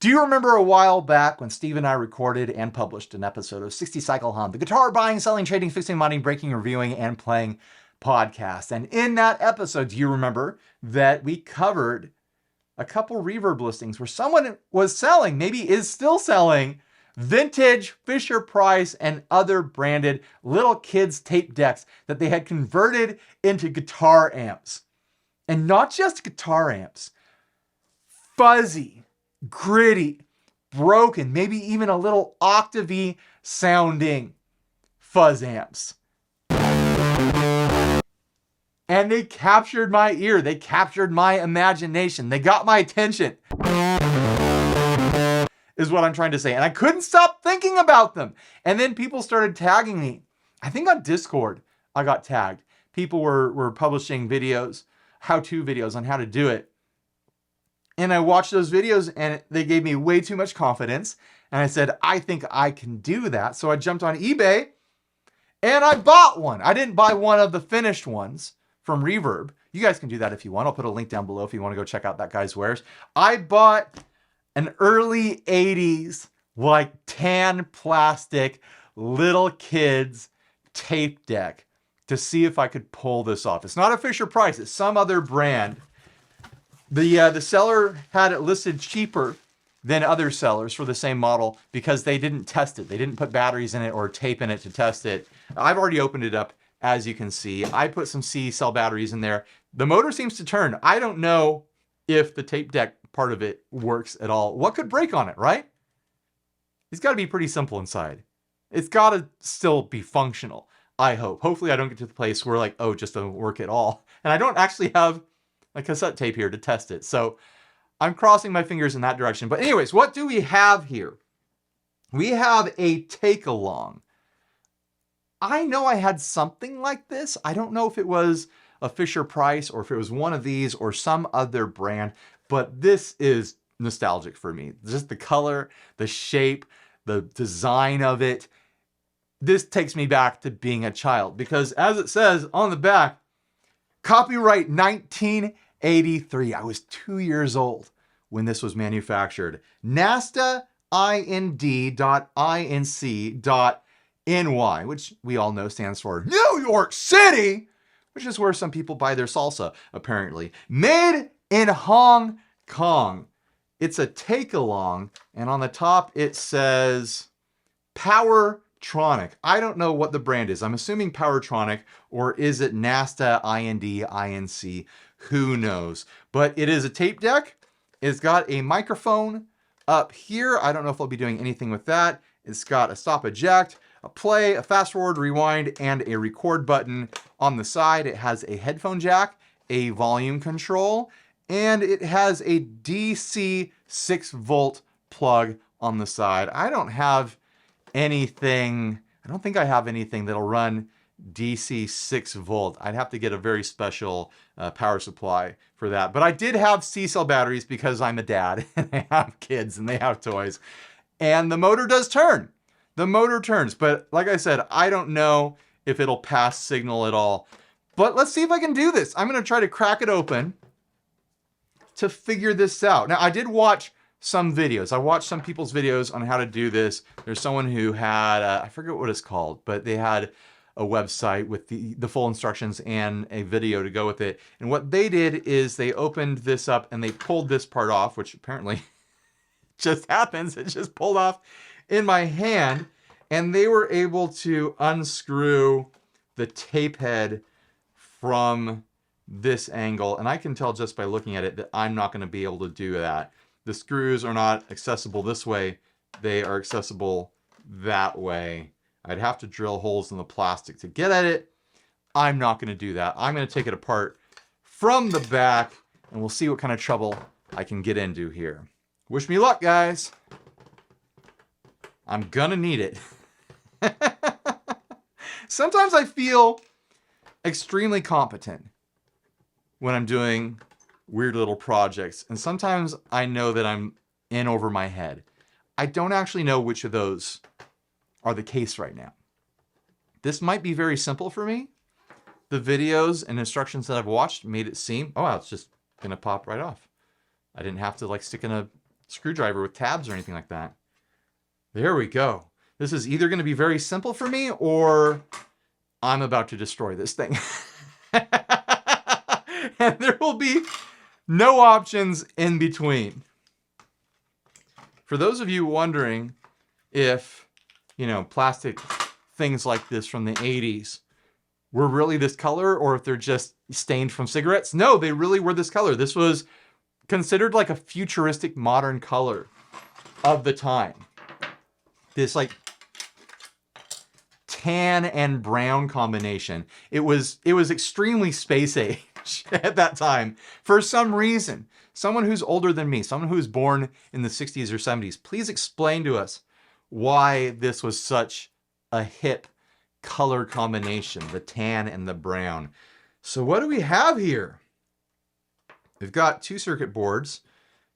Do you remember a while back when Steve and I recorded and published an episode of 60 Cycle Hum, the guitar buying, selling, trading, fixing, modding, breaking, reviewing, and playing podcast? And in that episode, do you remember that we covered a couple reverb listings where someone was selling, maybe is still selling, vintage Fisher-Price and other branded little kids tape decks that they had converted into guitar amps. And not just guitar amps, fuzzy, gritty, broken, maybe even a little octavey sounding fuzz amps. And they captured my ear. They captured my imagination. They got my attention, is what I'm trying to say. And I couldn't stop thinking about them. And then people started tagging me. I think on Discord, I got tagged. People were publishing videos, how-to videos on how to do it. And I watched those videos and they gave me way too much confidence. And I said, I think I can do that. So I jumped on eBay and I bought one. I didn't buy one of the finished ones from Reverb. You guys can do that if you want. I'll put a link down below if you want to go check out that guy's wares. I bought an early 80s, like tan plastic, little kids tape deck to see if I could pull this off. It's not a Fisher-Price, it's some other brand. The seller had it listed cheaper than other sellers for the same model because they didn't test it. They didn't put batteries in it or tape in it to test it. I've already opened it up, as you can see. I put some C-cell batteries in there. The motor seems to turn. I don't know if the tape deck part of it works at all. What could break on it, right? It's got to be pretty simple inside. It's got to still be functional, I hope. Hopefully I don't get to the place where like, oh, it just doesn't work at all. And I don't actually have a cassette tape here to test it. So I'm crossing my fingers in that direction. But anyways, what do we have here? We have a take-along. I know I had something like this. I don't know if it was a Fisher-Price or if it was one of these or some other brand, but this is nostalgic for me. Just the color, the shape, the design of it. This takes me back to being a child because as it says on the back, copyright 1983. I was 2 years old when this was manufactured. NASTA ind.inc.ny, which we all know stands for New York City, which is where some people buy their salsa, apparently. Made in Hong Kong. It's a take-along, and on the top it says Powertronic. I don't know what the brand is. I'm assuming Powertronic, or is it NASTA INC? Who knows? But it is a tape deck. It's got a microphone up here. I don't know if I'll be doing anything with that. It's got a stop eject, a play, a fast forward, rewind, and a record button on the side. It has a headphone jack, a volume control, and it has a DC 6-volt plug on the side. I don't have anything, I don't think I have anything that'll run DC 6-volt. I'd have to get a very special power supply for that. But I did have C-cell batteries because I'm a dad and I have kids and they have toys. And the motor does turn. The motor turns. But like I said, I don't know if it'll pass signal at all. But let's see if I can do this. I'm going to try to crack it open to figure this out. Now, I did watch some videos. I watched some people's videos on how to do this. There's someone who had, I forget what it's called, but they had a website with the full instructions and a video to go with it. And what they did is they opened this up and they pulled this part off, which apparently just happens. It just pulled off in my hand. And they were able to unscrew the tape head from this angle. And I can tell just by looking at it that I'm not going to be able to do that. The screws are not accessible this way. They are accessible that way. I'd have to drill holes in the plastic to get at it. I'm not going to do that. I'm going to take it apart from the back and we'll see what kind of trouble I can get into here. Wish me luck, guys. I'm gonna need it. Sometimes I feel extremely competent when I'm doing weird little projects. And sometimes I know that I'm in over my head. I don't actually know which of those are the case right now. This might be very simple for me. The videos and instructions that I've watched made it seem, oh wow, it's just gonna pop right off. I didn't have to like stick in a screwdriver with tabs or anything like that. There we go. This is either going to be very simple for me or I'm about to destroy this thing. And there will be no options in between. For those of you wondering if, you know, plastic things like this from the 80s were really this color or if they're just stained from cigarettes, no, they really were this color. This was considered like a futuristic modern color of the time. This like tan and brown combination. It was extremely space age at that time for some reason. Someone who's older than me, someone who was born in the 60s or 70s, please explain to us why this was such a hip color combination, the tan and the brown. So what do we have here? We've got 2 circuit boards.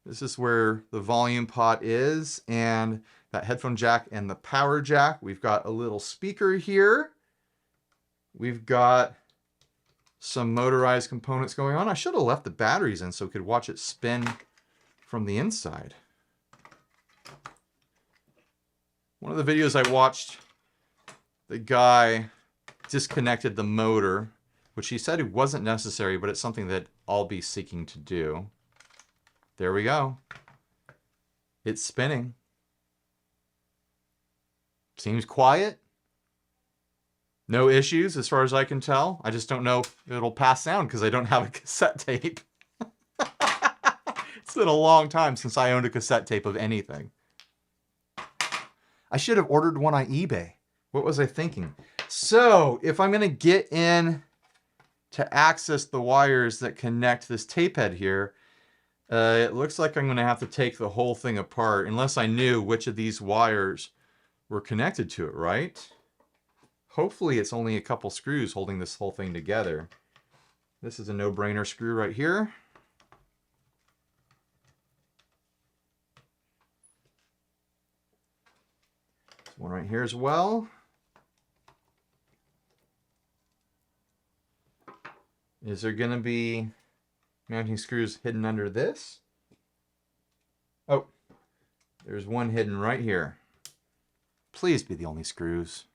This is where the volume pot is, and that headphone jack and the power jack. We've got a little speaker here. We've got some motorized components going on. I should have left the batteries in so we could watch it spin from the inside. One of the videos I watched, the guy disconnected the motor, which he said it wasn't necessary, but it's something that I'll be seeking to do. There we go. It's spinning. Seems quiet. No issues as far as I can tell. I just don't know if it'll pass sound because I don't have a cassette tape. It's been a long time since I owned a cassette tape of anything. I should have ordered one on eBay. What was I thinking? So if I'm going to get in to access the wires that connect this tape head here, it looks like I'm going to have to take the whole thing apart unless I knew which of these wires were connected to it, right? Hopefully it's only a couple screws holding this whole thing together. This is a no-brainer screw right here. There's one right here as well. Is there going to be mounting screws hidden under this? Oh, there's one hidden right here. Please be the only screws.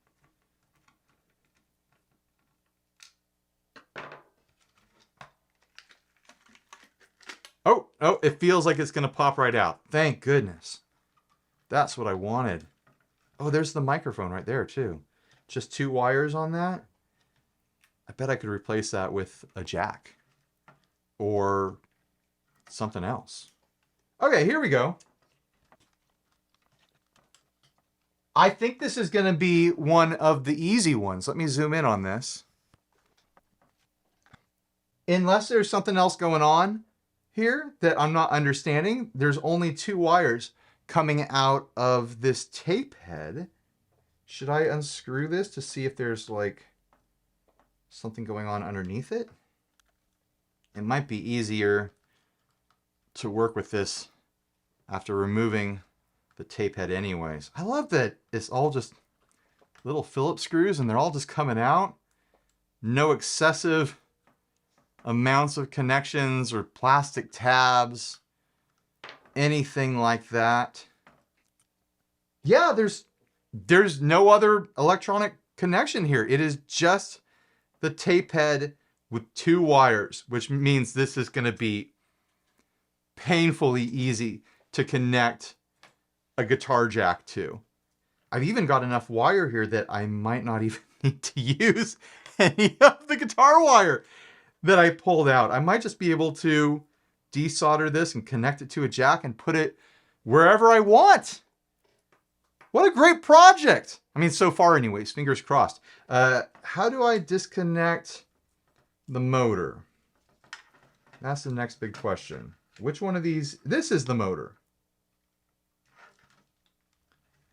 Oh, it feels like it's going to pop right out. Thank goodness. That's what I wanted. Oh, there's the microphone right there too. Just 2 wires on that. I bet I could replace that with a jack or something else. Okay, here we go. I think this is going to be one of the easy ones. Let me zoom in on this. Unless there's something else going on here that I'm not understanding, there's only 2 wires coming out of this tape head. Should I unscrew this to see if there's like something going on underneath it? It might be easier to work with this after removing the tape head anyways. I love that it's all just little Phillips screws and they're all just coming out. No excessive amounts of connections or plastic tabs, anything like that. Yeah, there's no other electronic connection here. It is just the tape head with 2 wires, which means this is going to be painfully easy to connect a guitar jack to. I've even got enough wire here that I might not even need to use any of the guitar wire that I pulled out. I might just be able to desolder this and connect it to a jack and put it wherever I want. What a great project. I mean, so far anyways, fingers crossed. How do I disconnect the motor? That's the next big question. Which one of these? This is the motor.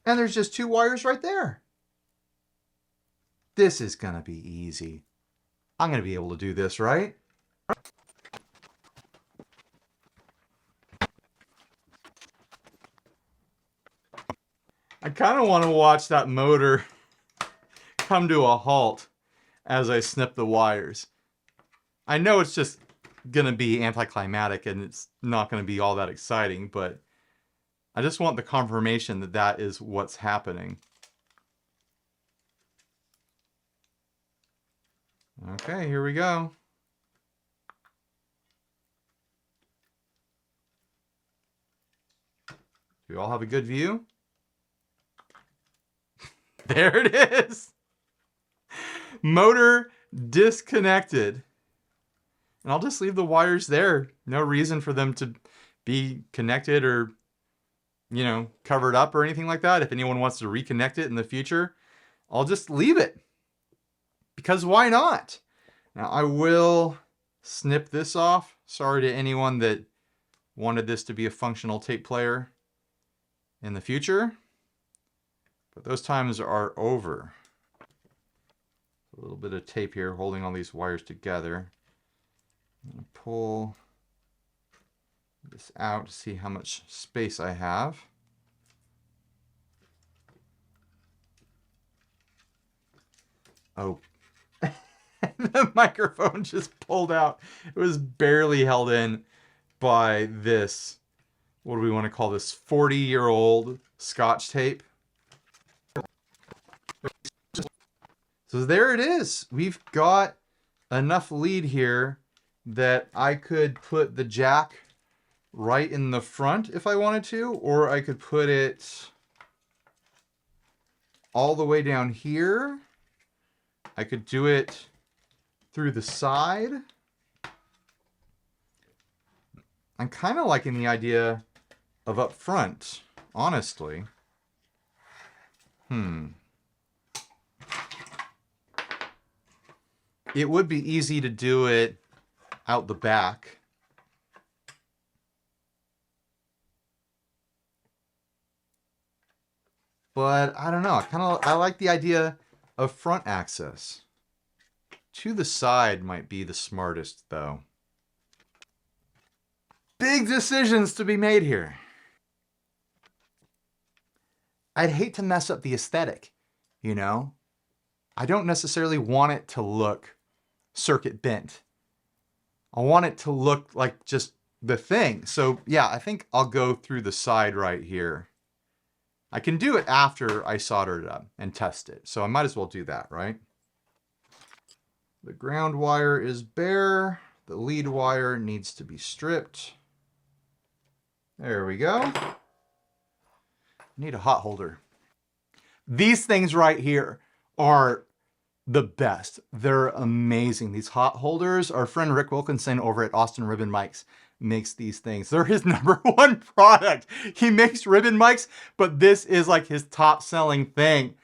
And there's just 2 wires right there. This is going to be easy. I'm going to be able to do this, right? I kind of want to watch that motor come to a halt as I snip the wires. I know it's just going to be anticlimactic and it's not going to be all that exciting, but I just want the confirmation that that is what's happening. Okay, here we go. Do you all have a good view? There it is. Motor disconnected. And I'll just leave the wires there. No reason for them to be connected or, you know, covered up or anything like that. If anyone wants to reconnect it in the future, I'll just leave it. Because why not? Now I will snip this off. Sorry to anyone that wanted this to be a functional tape player in the future. But those times are over. A little bit of tape here holding all these wires together. I'm going to pull this out to see how much space I have. Oh, the microphone just pulled out. It was barely held in by this, what do we want to call this, 40-year-old Scotch tape. So there it is. We've got enough lead here that I could put the jack right in the front if I wanted to, or I could put it all the way down here. I could do it through the side. I'm kind of liking the idea of up front, honestly. It would be easy to do it out the back. But I don't know. I like the idea of front access. To the side might be the smartest, though. Big decisions to be made here. I'd hate to mess up the aesthetic, you know? I don't necessarily want it to look circuit bent. I want it to look like just the thing. So yeah, I think I'll go through the side right here. I can do it after I solder it up and test it. So I might as well do that, right? The ground wire is bare. The lead wire needs to be stripped. There we go. Need a hot holder. These things right here are the best. They're amazing. These hot holders, our friend Rick Wilkinson over at Austin Ribbon Mics makes these things. They're his #1 product. He makes ribbon mics, but this is like his top selling thing.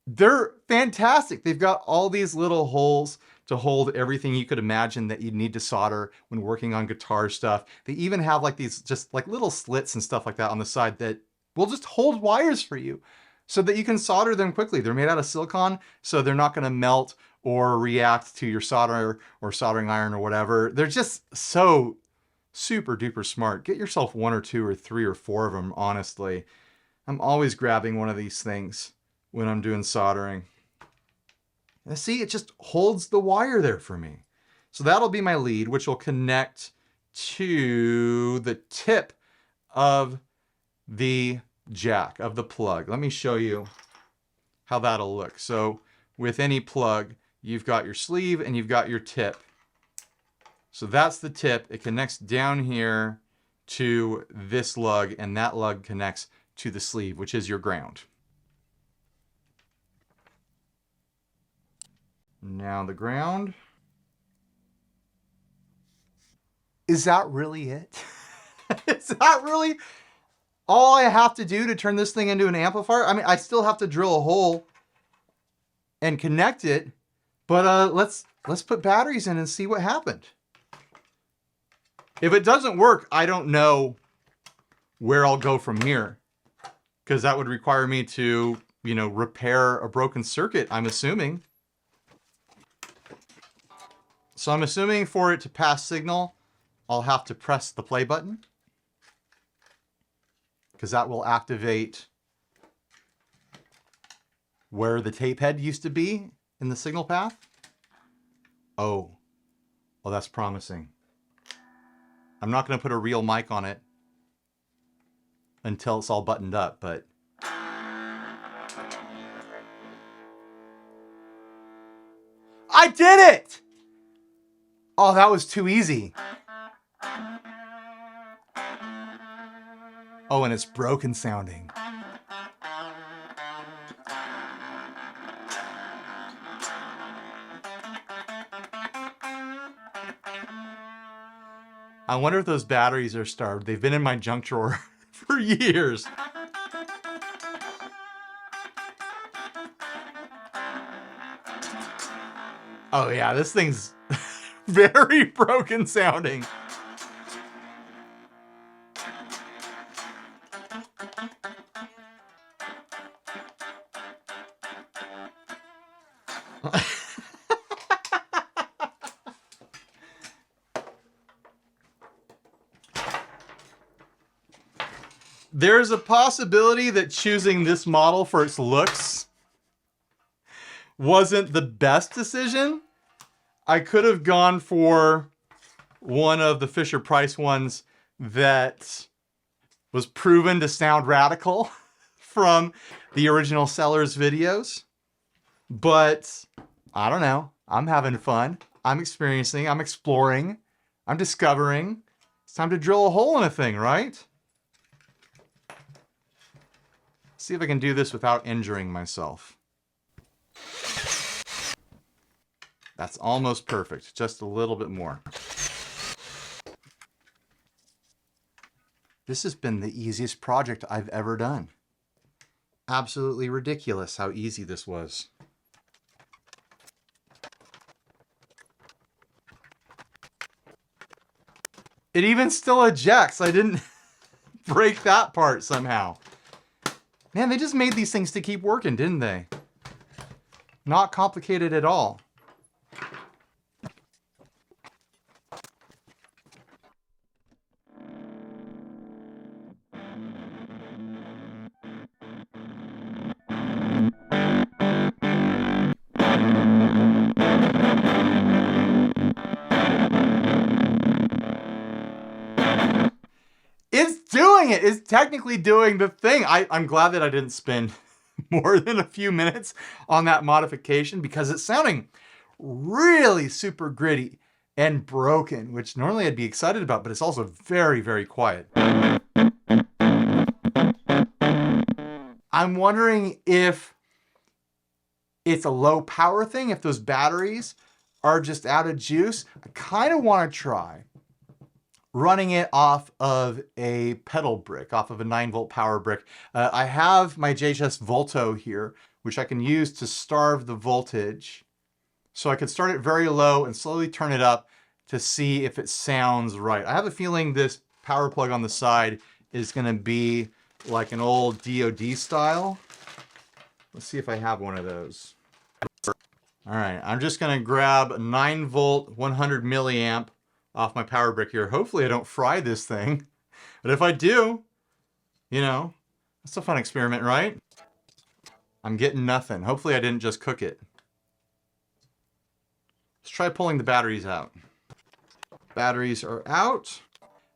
They're fantastic. They've got all these little holes to hold everything you could imagine that you'd need to solder when working on guitar stuff. They even have like these just like little slits and stuff like that on the side that will just hold wires for you so that you can solder them quickly. They're made out of silicone, so they're not going to melt or react to your solder or soldering iron or whatever. They're just so super duper smart. Get yourself 1 or 2 or 3 or 4 of them, honestly. I'm always grabbing one of these things when I'm doing soldering. And see, it just holds the wire there for me. So that'll be my lead, which will connect to the tip of the jack, of the plug. Let me show you how that'll look. So with any plug, you've got your sleeve and you've got your tip. So that's the tip. It connects down here to this lug, and that lug connects to the sleeve, which is your ground. Now the ground. Is that really it? Is that really all I have to do to turn this thing into an amplifier? I mean, I still have to drill a hole and connect it, but let's put batteries in and see what happened. If it doesn't work, I don't know where I'll go from here, because that would require me to, you know, repair a broken circuit, I'm assuming. So I'm assuming for it to pass signal, I'll have to press the play button, because that will activate where the tape head used to be in the signal path. Oh, well, that's promising. I'm not going to put a real mic on it. until it's all buttoned up, but I did it! Oh, that was too easy. Oh, and it's broken sounding. I wonder if those batteries are starved. They've been in my junk drawer for years. Oh yeah, this thing's very broken sounding. There's a possibility that choosing this model for its looks wasn't the best decision. I could have gone for one of the Fisher-Price ones that was proven to sound radical from the original seller's videos. But I don't know. I'm having fun. I'm experiencing. I'm exploring. I'm discovering. It's time to drill a hole in a thing, right? See if I can do this without injuring myself. That's almost perfect. Just a little bit more. This has been the easiest project I've ever done. Absolutely ridiculous how easy this was. It even still ejects. I didn't break that part somehow. Man, they just made these things to keep working, didn't they? Not complicated at all. It's doing it. It's technically doing the thing. I'm glad that I didn't spend more than a few minutes on that modification because it's sounding really super gritty and broken, which normally I'd be excited about, but it's also very, very quiet. I'm wondering if it's a low power thing, if those batteries are just out of juice. I kind of want to try running it off of a pedal brick, off of a 9-volt power brick. I have my JHS Volto here, which I can use to starve the voltage. So I could start it very low and slowly turn it up to see if it sounds right. I have a feeling this power plug on the side is going to be like an old DoD style. Let's see if I have one of those. All right, I'm just going to grab a 9-volt, 100 milliamp off my power brick here. Hopefully I don't fry this thing. But if I do, you know, that's a fun experiment, right? I'm getting nothing. Hopefully I didn't just cook it. Let's try pulling the batteries out. Batteries are out.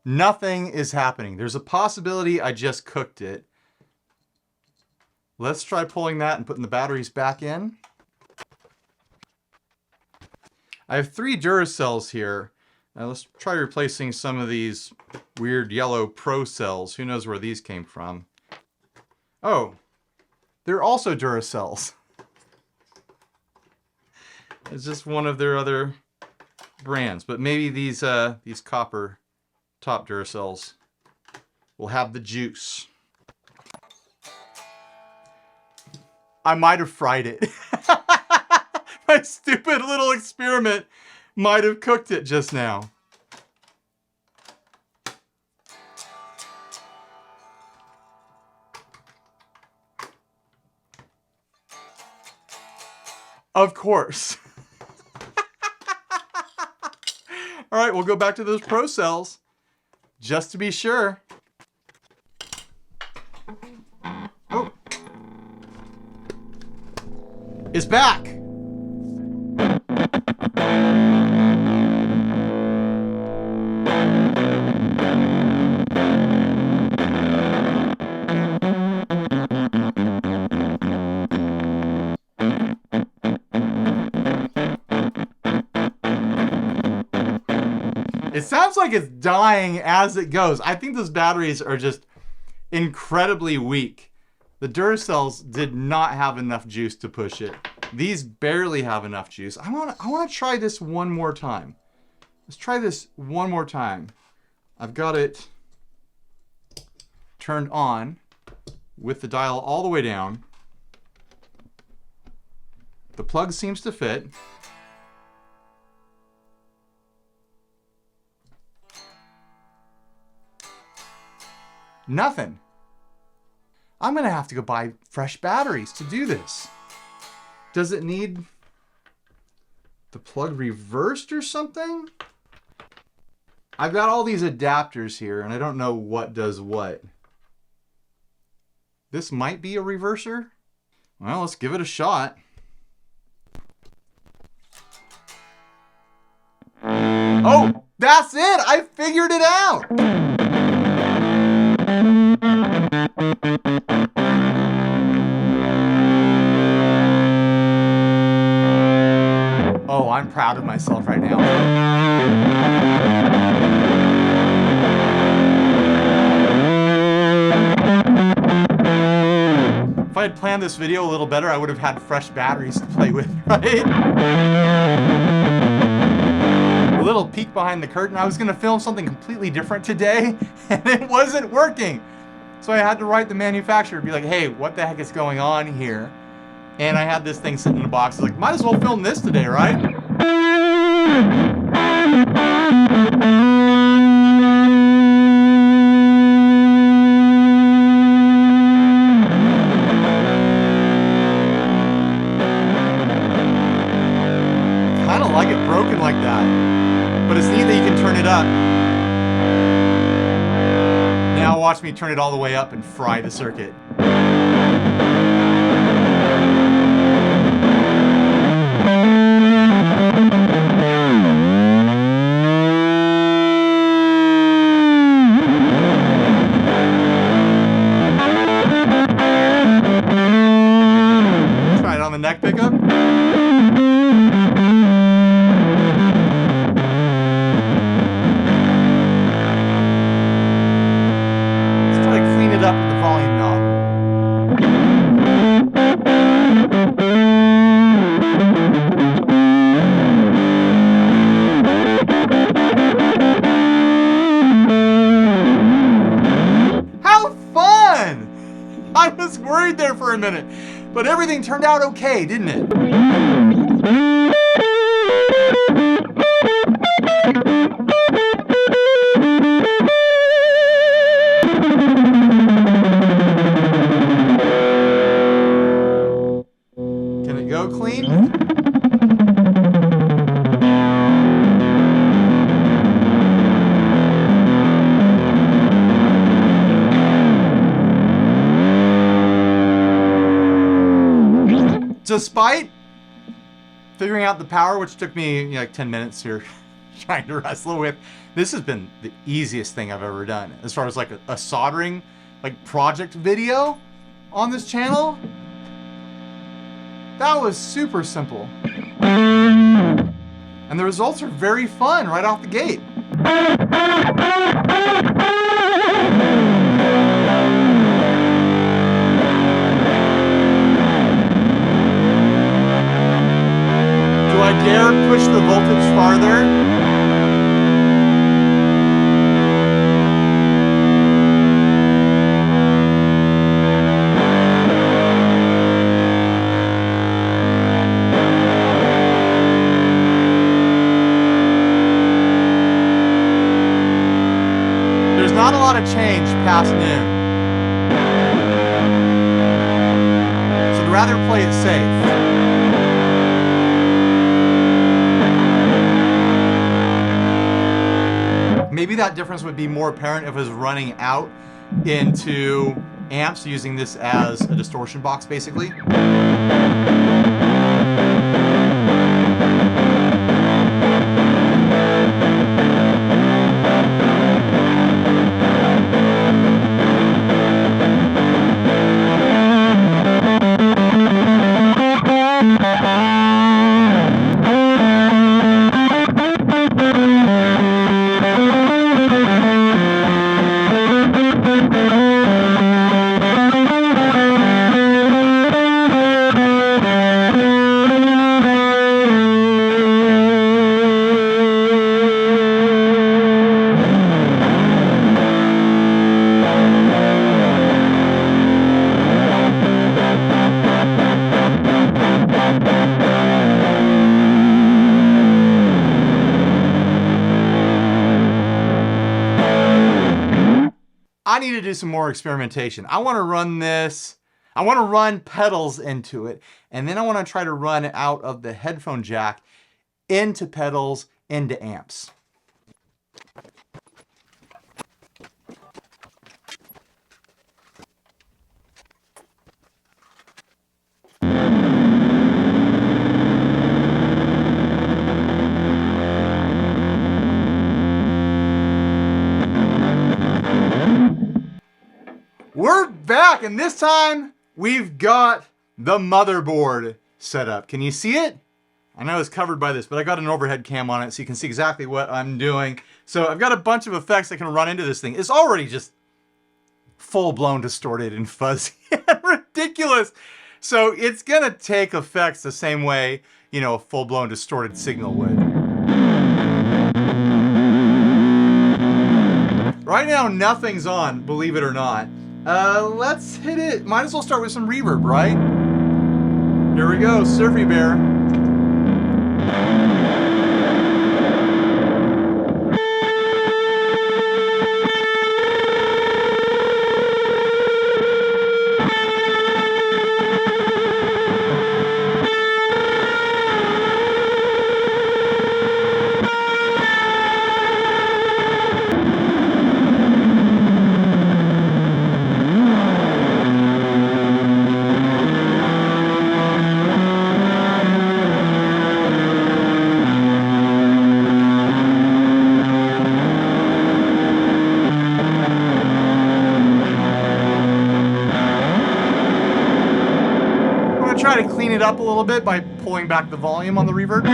Nothing is happening. There's a possibility I just cooked it. Let's try pulling that and putting the batteries back in. I have 3 Duracells here. Now let's try replacing some of these weird yellow Pro cells. Who knows where these came from? Oh, they're also Duracells. It's just one of their other brands, but maybe these copper top Duracells will have the juice. I might have fried it. My stupid little experiment might have cooked it just now. Of course. All right, we'll go back to those Pro cells just to be sure. Oh. It's back. It sounds like it's dying as it goes. I think those batteries are just incredibly weak. The Duracells did not have enough juice to push it. These barely have enough juice. I want to try this one more time. Let's try this one more time. I've got it turned on with the dial all the way down. The plug seems to fit. Nothing. I'm gonna have to go buy fresh batteries to do this. Does it need the plug reversed or something? I've got all these adapters here and I don't know what does what. This might be a reverser. Well, let's give it a shot. Oh, that's it! I figured it out! Oh, I'm proud of myself right now. If I had planned this video a little better, I would have had fresh batteries to play with, right? A little peek behind the curtain. I was going to film something completely different today, and it wasn't working. So I had to write the manufacturer, be like, hey, what the heck is going on here? And I had this thing sitting in a box. I was like, might as well film this today, right? Kind of like it broken like that. But it's neat that you can turn it up. Now watch me turn it all the way up and fry the circuit. Try it on the neck pickup. Up with the volume knob. How fun! I was worried there for a minute, but everything turned out okay, didn't it? Clean. Despite figuring out the power, which took me like 10 minutes here trying to wrestle with, this has been the easiest thing I've ever done as far as like a soldering like project video on this channel. That was super simple. And the results are very fun right off the gate. Do I dare push the voltage farther? Not a lot of change past noon. So I'd rather play it safe. Maybe that difference would be more apparent if it was running out into amps using this as a distortion box, basically. do some more experimentation. I want to run this. I want to run pedals into it. And then I want to try to run out of the headphone jack into pedals, into amps. We're back, and this time we've got the motherboard set up. Can you see it? I know it's covered by this, but I got an overhead cam on it so you can see exactly what I'm doing. So I've got a bunch of effects that can run into this thing. It's already just full-blown distorted and fuzzy and ridiculous. So it's gonna take effects the same way, you know, a full-blown distorted signal would. Right now, nothing's on, believe it or not. Let's hit it. Might as well start with some reverb, right? Here we go, Surfy Bear. Try to clean it up a little bit by pulling back the volume on the reverb.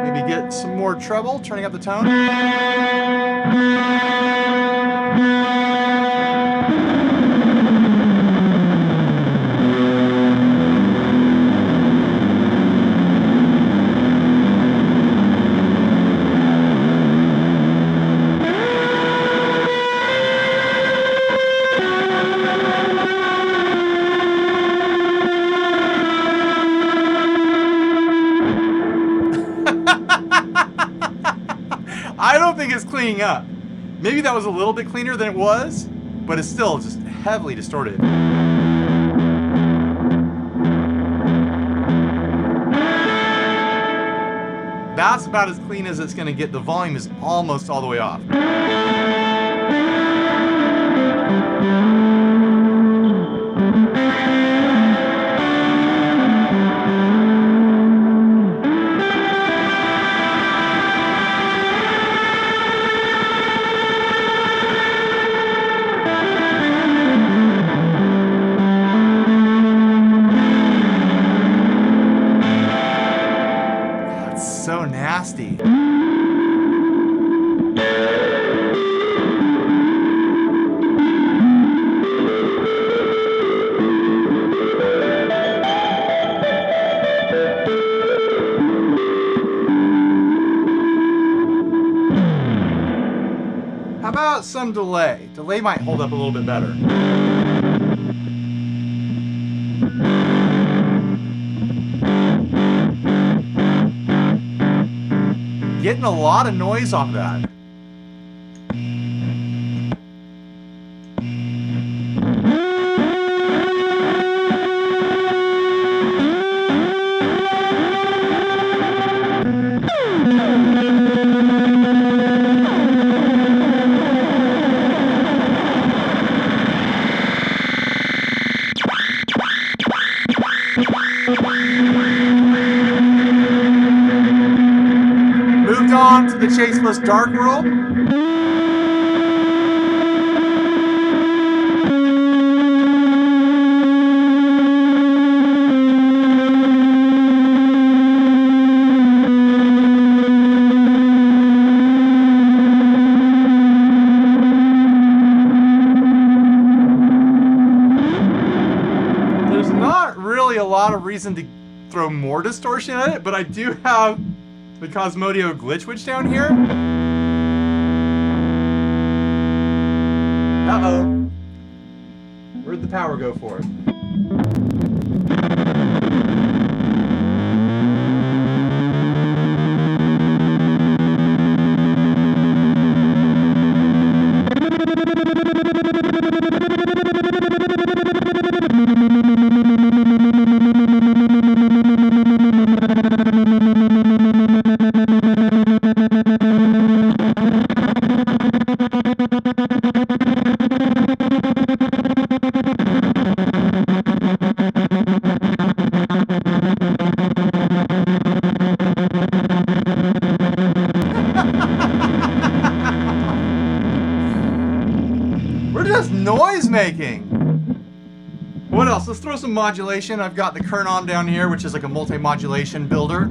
Maybe get some more treble, turning up the tone. I don't think it's cleaning up. Maybe that was a little bit cleaner than it was, but it's still just heavily distorted. That's about as clean as it's gonna get. The volume is almost all the way off. So nasty. How about some delay? Delay might hold up a little bit better. Getting a lot of noise off that. On to the Chaseless Dark World. There's not really a lot of reason to throw more distortion at it, but I do have the Cosmodio glitch witch down here. Uh-oh. Where'd the power go for it? We're just noise making. What else? Let's throw some modulation. I've got the Kernom down here, which is like a multi-modulation builder.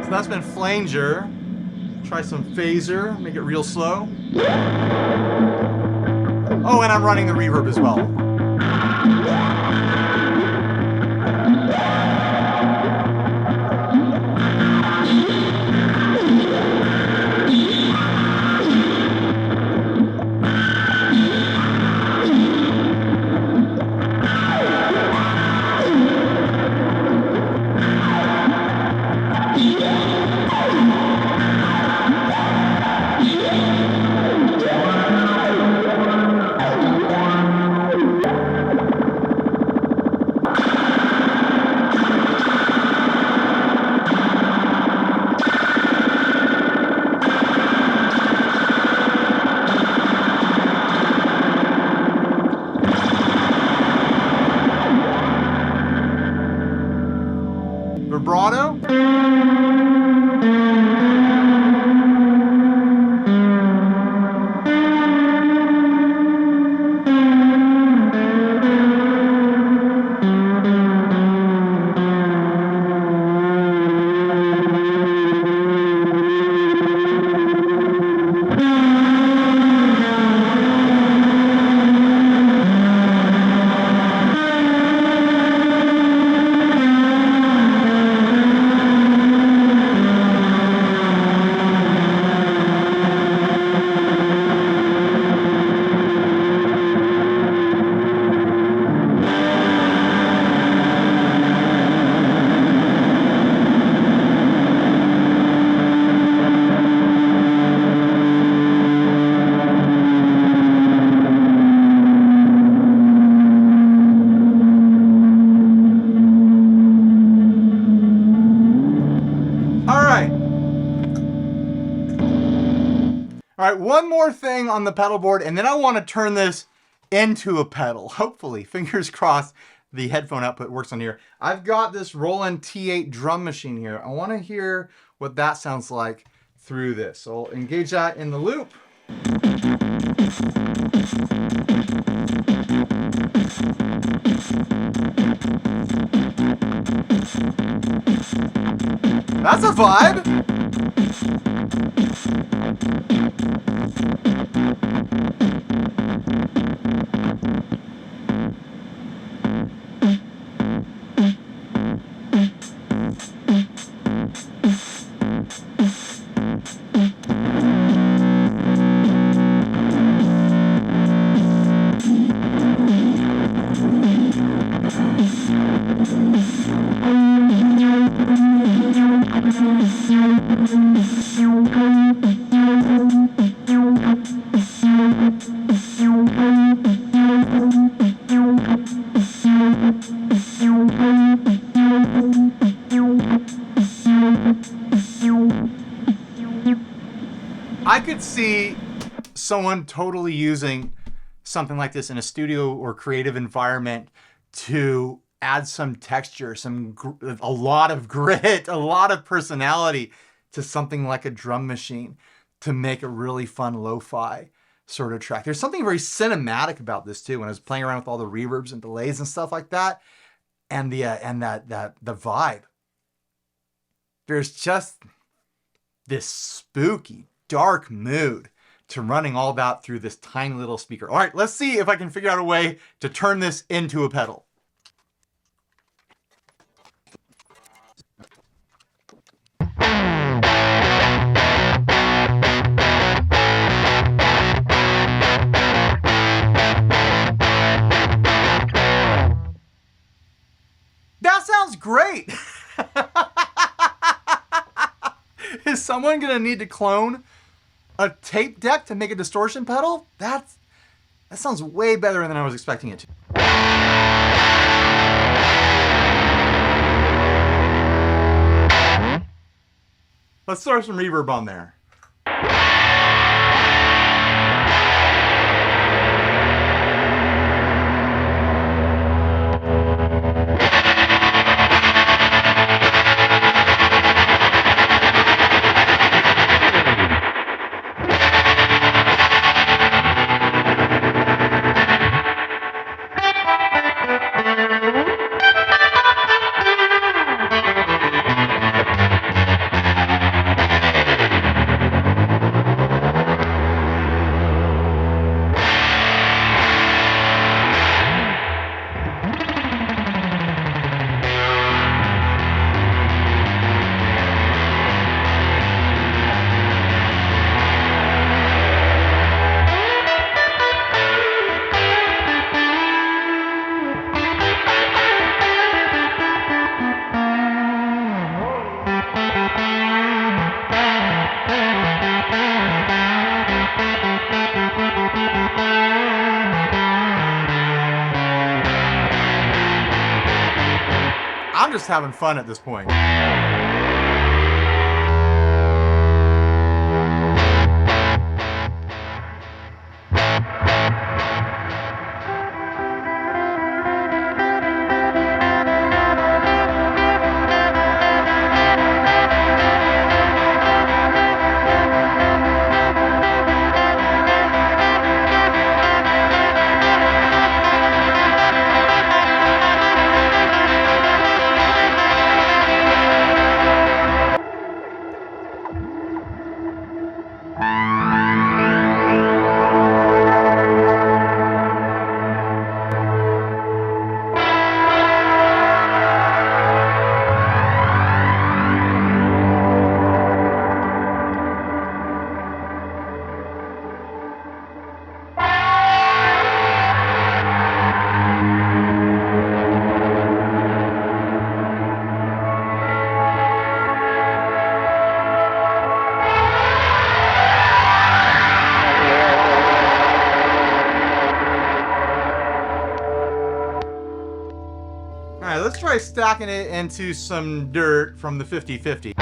So that's been flanger. Try some phaser, make it real slow. Oh, and I'm running the reverb as well. Vibrato. All right, one more thing on the pedal board, and then I want to turn this into a pedal. Hopefully, fingers crossed, the headphone output works on here. I've got this Roland T8 drum machine here. I want to hear what that sounds like through this. So I'll engage that in the loop. That's a vibe. I could see someone totally using something like this in a studio or creative environment to add some texture, a lot of grit, a lot of personality to something like a drum machine to make a really fun lo-fi sort of track. There's something very cinematic about this too. When I was playing around with all the reverbs and delays and stuff like that, and the vibe. There's just this spooky, dark mood to running all that through this tiny little speaker. All right, let's see if I can figure out a way to turn this into a pedal. Is someone gonna need to clone a tape deck to make a distortion pedal? That sounds way better than I was expecting it to. Let's throw some reverb on there. I'm just having fun at this point. Alright, let's try stacking it into some dirt from the 50/50.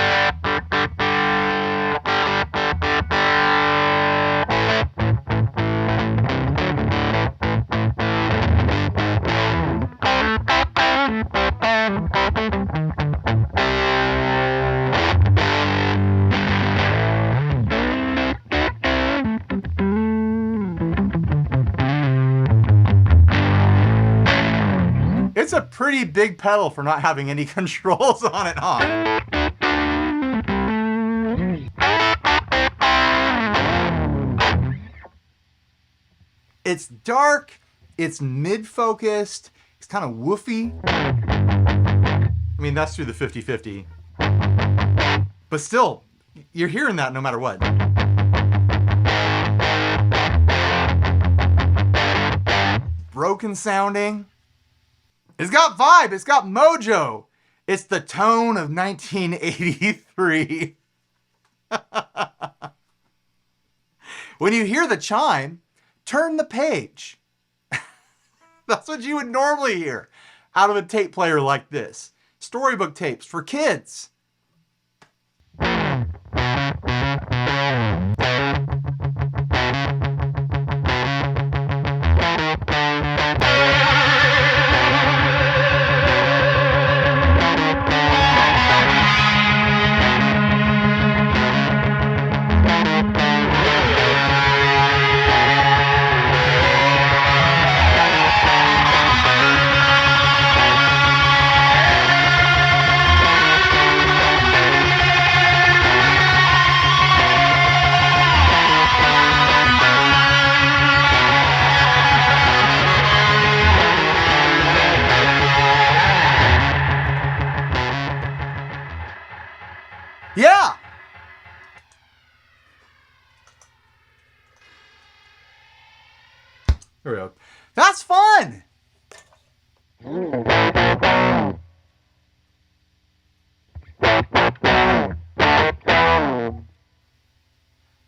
It's a pretty big pedal for not having any controls on it, huh? It's dark, it's mid-focused, it's kind of woofy. I mean, that's through the 50/50. But still, you're hearing that no matter what. Broken sounding. It's got vibe, it's got mojo. It's the tone of 1983. When you hear the chime, turn the page. That's what you would normally hear out of a tape player like this. Storybook tapes for kids. Yeah! There we go. That's fun!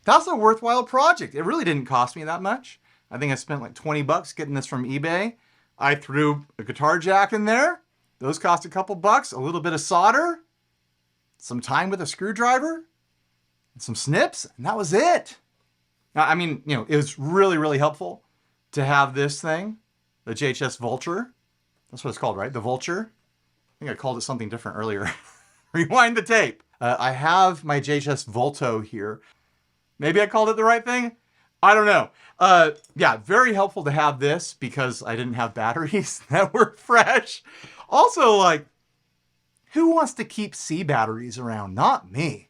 That's a worthwhile project. It really didn't cost me that much. I think I spent like 20 bucks getting this from eBay. I threw a guitar jack in there. Those cost a couple bucks, a little bit of solder, some time with a screwdriver, and some snips, and that was it. Now, I mean, you know, it was really, really helpful to have this thing, the JHS Vulture. That's what it's called, right? The Vulture. I think I called it something different earlier. Rewind the tape. I have my JHS Volto here. Maybe I called it the right thing. I don't know. Yeah, very helpful to have this because I didn't have batteries that were fresh. Also, like, who wants to keep C batteries around? Not me.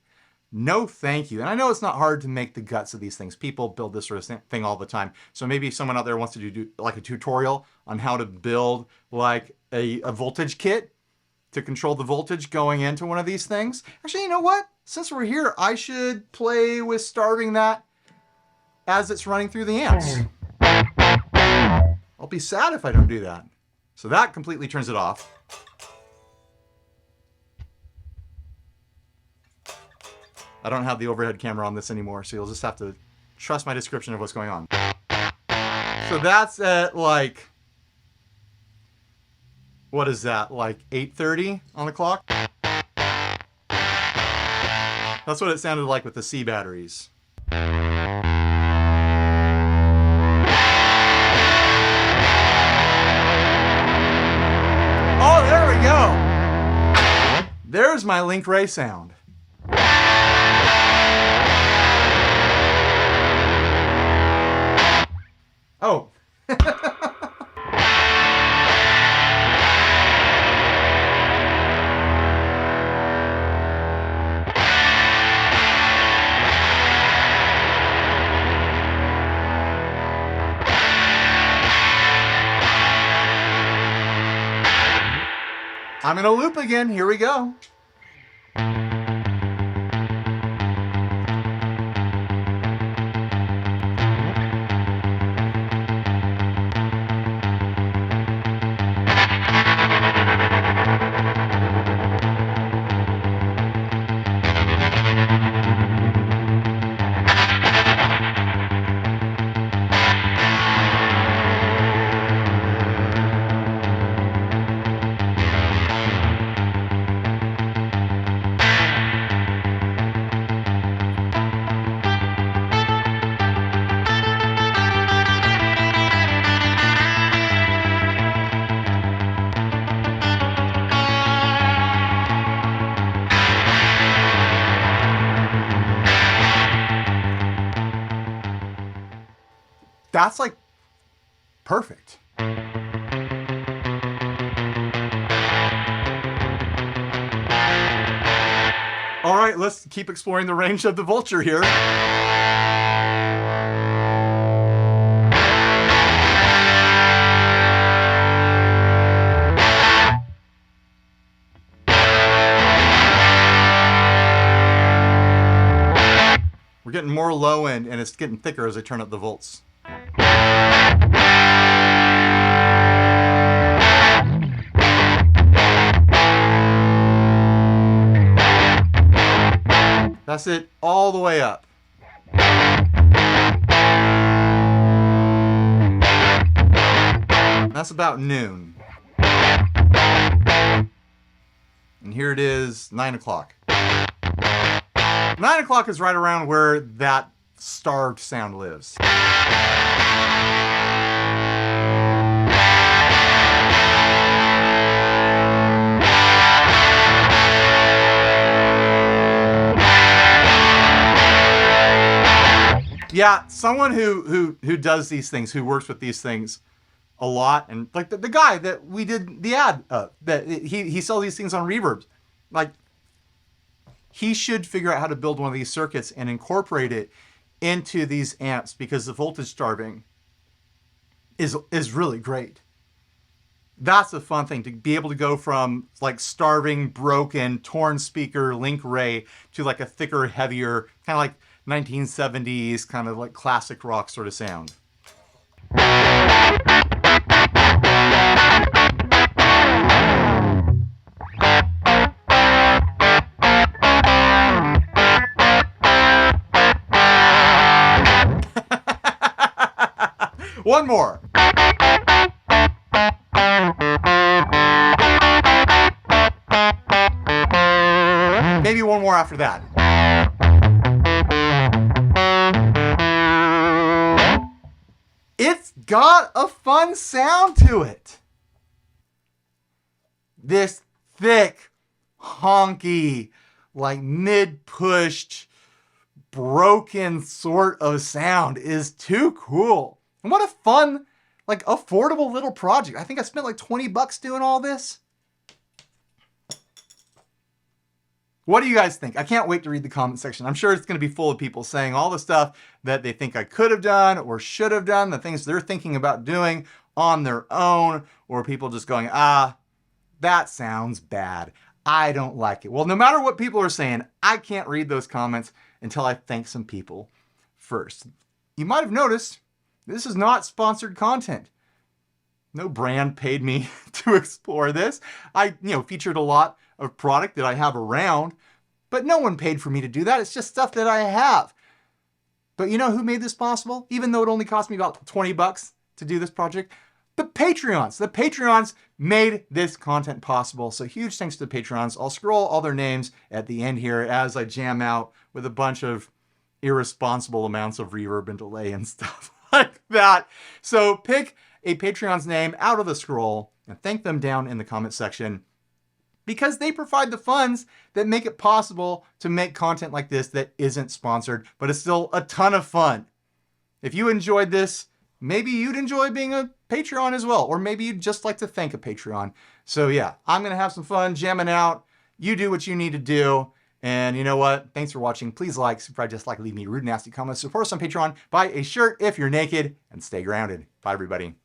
No, thank you. And I know it's not hard to make the guts of these things. People build this sort of thing all the time. So maybe someone out there wants to do like a tutorial on how to build like a voltage kit to control the voltage going into one of these things. Actually, you know what? Since we're here, I should play with starving that as it's running through the amps. I'll be sad if I don't do that. So that completely turns it off. I don't have the overhead camera on this anymore, so you'll just have to trust my description of what's going on. So that's at like, what is that, like 8:30 on the clock? That's what it sounded like with the C batteries. Oh, there we go. There's my Link Wray sound. Oh. I'm in a loop again. Here we go. That's like perfect. All right, let's keep exploring the range of the Vulture here. We're getting more low end and it's getting thicker as I turn up the volts. That's it all the way up. That's about noon. And here it is, 9 o'clock. 9 o'clock is right around where that starved sound lives. Yeah, someone who does these things, who works with these things a lot, and like the guy that we did the ad that he sells these things on Reverbs, like he should figure out how to build one of these circuits and incorporate it into these amps because the voltage starving is really great. That's a fun thing, to be able to go from like starving, broken, torn speaker Link Wray to like a thicker, heavier, kind of like 1970s, kind of like classic rock sort of sound. one more. Maybe one more after that. It's got a fun sound to it. This thick, honky, like mid-pushed, broken sort of sound is too cool. And what a fun, like affordable little project. I think I spent like 20 bucks doing all this. What do you guys think? I can't wait to read the comment section. I'm sure it's going to be full of people saying all the stuff that they think I could have done or should have done, the things they're thinking about doing on their own, or people just going, that sounds bad. I don't like it. Well, no matter what people are saying, I can't read those comments until I thank some people first. You might have noticed this is not sponsored content. No brand paid me to explore this. I, featured a lot of product that I have around, but no one paid for me to do that. It's just stuff that I have. But you know who made this possible? Even though it only cost me about 20 bucks to do this project? The Patreons. The Patreons made this content possible. So huge thanks to the Patreons. I'll scroll all their names at the end here as I jam out with a bunch of irresponsible amounts of reverb and delay and stuff like that. So pick a Patreon's name out of the scroll and thank them down in the comment section, because they provide the funds that make it possible to make content like this that isn't sponsored, but it's still a ton of fun. If you enjoyed this, maybe you'd enjoy being a Patreon as well, or maybe you'd just like to thank a Patreon. So yeah, I'm going to have some fun jamming out. You do what you need to do. And you know what? Thanks for watching. Please like, subscribe, dislike, leave me rude, nasty comments. Support us on Patreon. Buy a shirt if you're naked, and stay grounded. Bye, everybody.